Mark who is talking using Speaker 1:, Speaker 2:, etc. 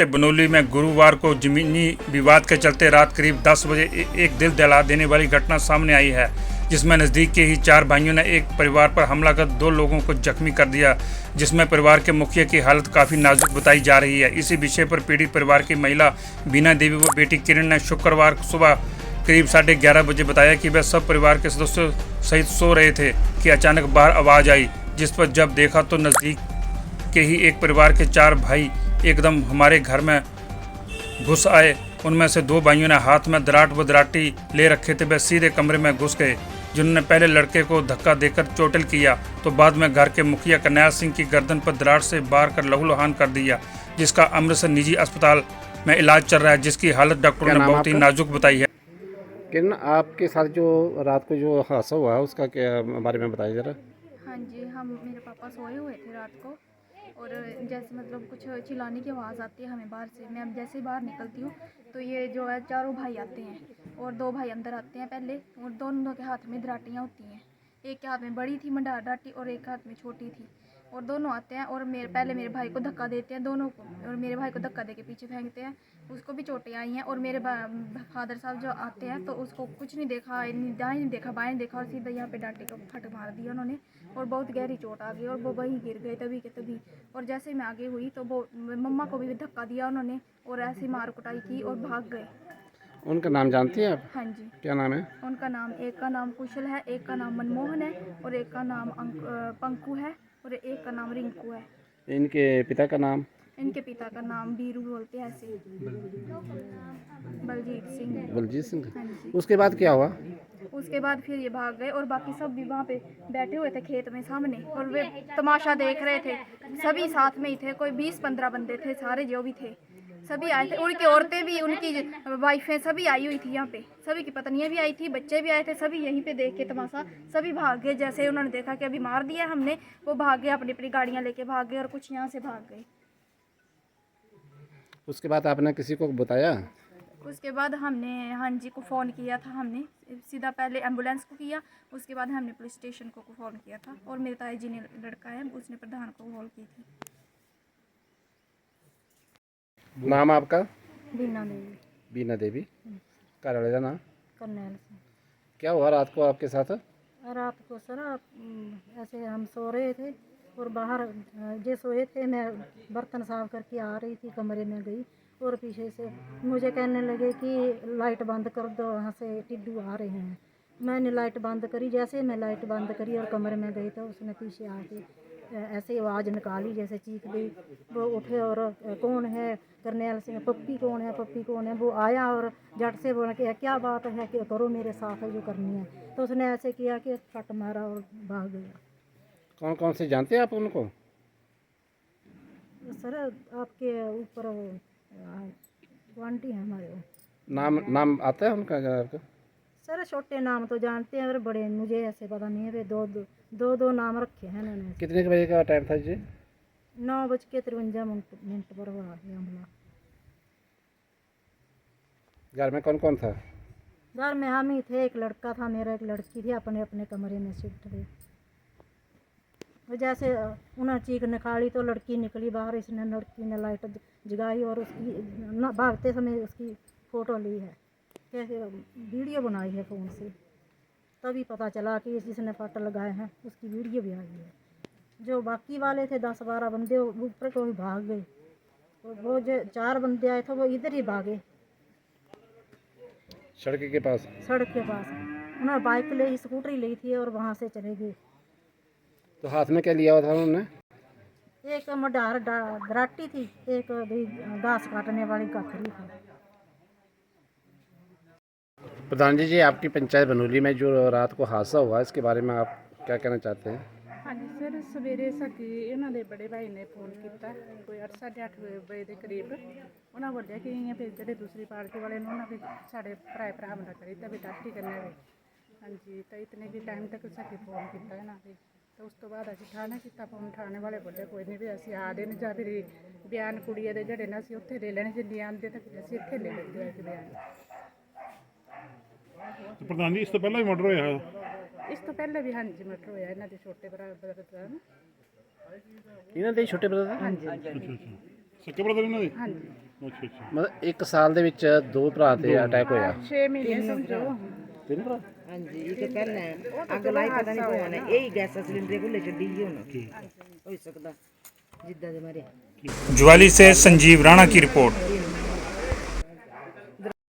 Speaker 1: बनोली में गुरुवार को जमीनी विवाद के चलते रात करीब 10 बजे एक दिल दहला देने वाली घटना सामने आई है, जिसमें नज़दीक के ही 4 भाइयों ने एक परिवार पर हमला कर 2 लोगों को जख्मी कर दिया, जिसमें परिवार के मुखिया की हालत काफ़ी नाजुक बताई जा रही है। इसी विषय पर पीड़ित परिवार की महिला बीना देवी व बेटी किरण ने शुक्रवार सुबह करीब 11:30 बजे बताया कि वह सब परिवार के सदस्यों सहित सो रहे थे कि अचानक बाहर आवाज़ आई, जिस पर जब देखा तो नज़दीक के ही एक परिवार के 4 भाई एकदम हमारे घर में घुस आए। उनमें से 2 भाइयों ने हाथ में दराट व दराटी ले रखे थे, वह सीधे कमरे में घुस गए, जिन्होंने पहले लड़के को धक्का देकर चोटिल किया तो बाद में घर के मुखिया करनैल सिंह की गर्दन पर दरार से बार कर लहूलुहान कर दिया, जिसका अमृतसर निजी अस्पताल में इलाज चल रहा है, जिसकी हालत डॉक्टरों ने बहुत ही नाजुक बताई है।
Speaker 2: किरण, आपके साथ जो रात को जो हादसा हुआ है उसका क्या बारे में बताइए ज़रा।
Speaker 3: हाँ जी, मेरे पापा सोए हुए थे रात को और जैसे मतलब कुछ चिल्लाने की आवाज़ आती है हमें बाहर से। मैं जैसे ही बाहर निकलती हूँ तो ये जो है 4 भाई आते हैं और 2 भाई अंदर आते हैं पहले, और दोनों के हाथ में दराटियाँ होती हैं। एक के हाथ में बड़ी थी मंडार डाटी और एक हाथ में छोटी थी, और दोनों आते हैं और पहले मेरे भाई को धक्का देते हैं दोनों को, और मेरे भाई को धक्का दे के पीछे फेंकते हैं, उसको भी चोटें आई हैं। और मेरे फादर साहब जो आते हैं तो उसको कुछ नहीं देखा, दाएं नहीं देखा बाएं देखा, और सीधा यहाँ पे डांटे को फट मार दिया उन्होंने, और बहुत गहरी चोट आ गई और वो वहीं गिर गए तभी के तभी। और जैसे मैं आगे हुई तो वो मम्मा को भी धक्का दिया उन्होंने और ऐसी मार कुटाई की और भाग गए।
Speaker 2: उनका नाम जानती हैं आप?
Speaker 3: हाँ जी।
Speaker 2: क्या नाम है?
Speaker 3: उनका नाम, एक का नाम कुशल है, एक का नाम मनमोहन है, और एक का नाम पंकु है, और एक का नाम रिंकू है।
Speaker 2: इनके पिता का नाम?
Speaker 3: इनके पिता का नाम बीरू बोलते हैं ऐसे, बलजीत सिंह।
Speaker 2: बलजीत सिंह।
Speaker 3: हाँ जी।
Speaker 2: उसके बाद क्या हुआ?
Speaker 3: उसके बाद फिर ये भाग गए और बाकी सब भी वहाँ पे बैठे हुए थे खेत में सामने, और वे तमाशा देख रहे थे। सभी साथ में ही थे, कोई 20-15 बंदे थे, सारे जो भी थे सभी आए थे। उनकी औरतें भी, उनकी वाइफें सभी आई हुई थी यहाँ पे, सभी की पत्नियाँ भी आई थी, बच्चे भी आए थे, सभी यहीं पे देख के तमाशा सभी भाग गए। जैसे उन्होंने देखा कि अभी मार दिया हमने, वो भाग गए, अपनी अपनी गाड़ियाँ लेके भाग गए, और कुछ यहाँ से भाग गए।
Speaker 2: उसके बाद आपने किसी को बताया?
Speaker 3: उसके बाद हमने हाँ जी को फ़ोन किया था, हमने सीधा पहले एम्बुलेंस को किया, उसके बाद हमने पुलिस स्टेशन को फ़ोन किया था, और मेरे ताई जी ने लड़का है उसने प्रधान को कॉल की थी।
Speaker 2: नाम आपका?
Speaker 3: बीना देवी।
Speaker 2: बीना देवी। घर वाले का नाम?
Speaker 3: करनैल सिंह।
Speaker 2: क्या हुआ रात को आपके साथ?
Speaker 4: रात को सर ऐसे हम सो रहे थे और बाहर जे सोए थे, मैं बर्तन साफ करके आ रही थी, कमरे में गई और पीछे से मुझे कहने लगे कि लाइट बंद कर दो, वहाँ से टिड्डू आ रहे हैं। मैंने लाइट बंद करी, जैसे मैं लाइट बंद करी और कमरे में गई तो उसने पीछे आके ऐसे आवाज़ निकाली जैसे चीख दी। वो उठे और कौन है? करनैल सिंह। पप्पी कौन है? पप्पी कौन है? वो आया और झट से बोला कि क्या बात है कि करो मेरे साथ है जो करनी है। तो उसने ऐसे किया कि फट मारा और भाग गया।
Speaker 2: कौन कौन से जानते हैं आप उनको?
Speaker 4: सर आपके ऊपर गुआंटी है हमारे वो।
Speaker 2: नाम आता है उनका आपको?
Speaker 4: सर छोटे नाम तो जानते हैं और बड़े मुझे ऐसे पता नहीं है। वे दो नाम रखे हैं इन्होंने।
Speaker 2: कितने बजे का टाइम था जी?
Speaker 4: 9:53 पर हुआ ये हमला।
Speaker 2: घर में कौन कौन था?
Speaker 4: घर में हम ही थे, एक लड़का था मेरा, एक लड़की थी, अपने अपने कमरे में शिफ्ट थे। और जैसे उन्हें चीख निकाली तो लड़की निकली बाहर, इसने लड़की ने लाइट जगाई और उसकी भागते समय उसकी फ़ोटो ली है, कैसे वीडियो बनाई है फ़ोन से, तभी पता चला कि जिसने फट लगाए हैं उसकी वीडियो भी आई है। जो बाकी वाले थे 10-12 बंदे ऊपर को ही भाग गए, और वो जो 4 बंदे आए थे वो इधर ही भागे
Speaker 2: सड़क के पास?
Speaker 4: सड़क के पास। उन्होंने बाइक ले, स्कूटरी ली थी और वहाँ से चले गए।
Speaker 2: तो हाथ में क्या लिया हुआ था उन्होंने?
Speaker 4: एक मडार दराटी थी, एक भी घास काटने वाली कथरी थी।
Speaker 2: प्रधान जी, आपकी पंचायत बनोली में जो रात को हादसा हुआ इसके बारे में आप क्या कहना चाहते हैं?
Speaker 5: हाँ जी सर, सवेरे साडी इन्हों के बड़े भाई ने फोन किया कोई 8-8:30 बजे के करीब। उन्होंने बोलिया कि इं फिर जो दूसरी पार्टी वाले भी साढ़े भरा हमला करी भी डाटी करने वे। हाँ जी, तो इतने भी टाइम तक साडी फोन किया इन्होंने, तो उस तो बाद असीं थाने किया फोन। थाने वाले बोले कोई नहीं भी असीं आ देने, जां फिर बयान कुड़िया दे जड़े ना असीं उत्थे ले लेने, जे नहीं आंदे तो फिर असीं इत्थे ले लेंगे बयान।
Speaker 6: प्रधान जी, इस तो पहले भी मर्डर होया है?
Speaker 5: इस तो पहले भी हाँ जी मर्डर होया इन्हां दे छोटे ब्रदर दा ना।
Speaker 2: इन्होंने छोटे ब्रदर?
Speaker 5: हाँ जी।
Speaker 6: अच्छा अच्छा। ਸੱਕੇ ਬਰਦਰ ਇਹਨਾਂ ਦੇ
Speaker 5: ਹਾਂਜੀ
Speaker 6: ਅੱਛਾ ਅੱਛਾ
Speaker 2: मतलब एक साल ਦੇ ਵਿੱਚ ਦੋ ਭਰਾ ਤੇ ਅਟੈਕ ਹੋਇਆ
Speaker 5: 6 ਮਹੀਨੇ ਸਮਝੋ
Speaker 2: ਤਿੰਨ ਭਰਾ
Speaker 7: ਹਾਂਜੀ ਇੱਕ ਪਹਿਲਾਂ ਅੱਗ ਲਾਈ ਪਤਾ ਨਹੀਂ ਕੋਣ ਹੈ ਇਹ ਗੈਸ ਸਿਲੰਡਰ ਖੁੱਲੇ ਛੱਡੀ ਜੀ ਹੁਣ ਹੋ ਸਕਦਾ ਜਿੱਦਾਂ ਦੇ ਮਾਰੇ
Speaker 1: ज्वाली से संजीव राणा की रिपोर्ट।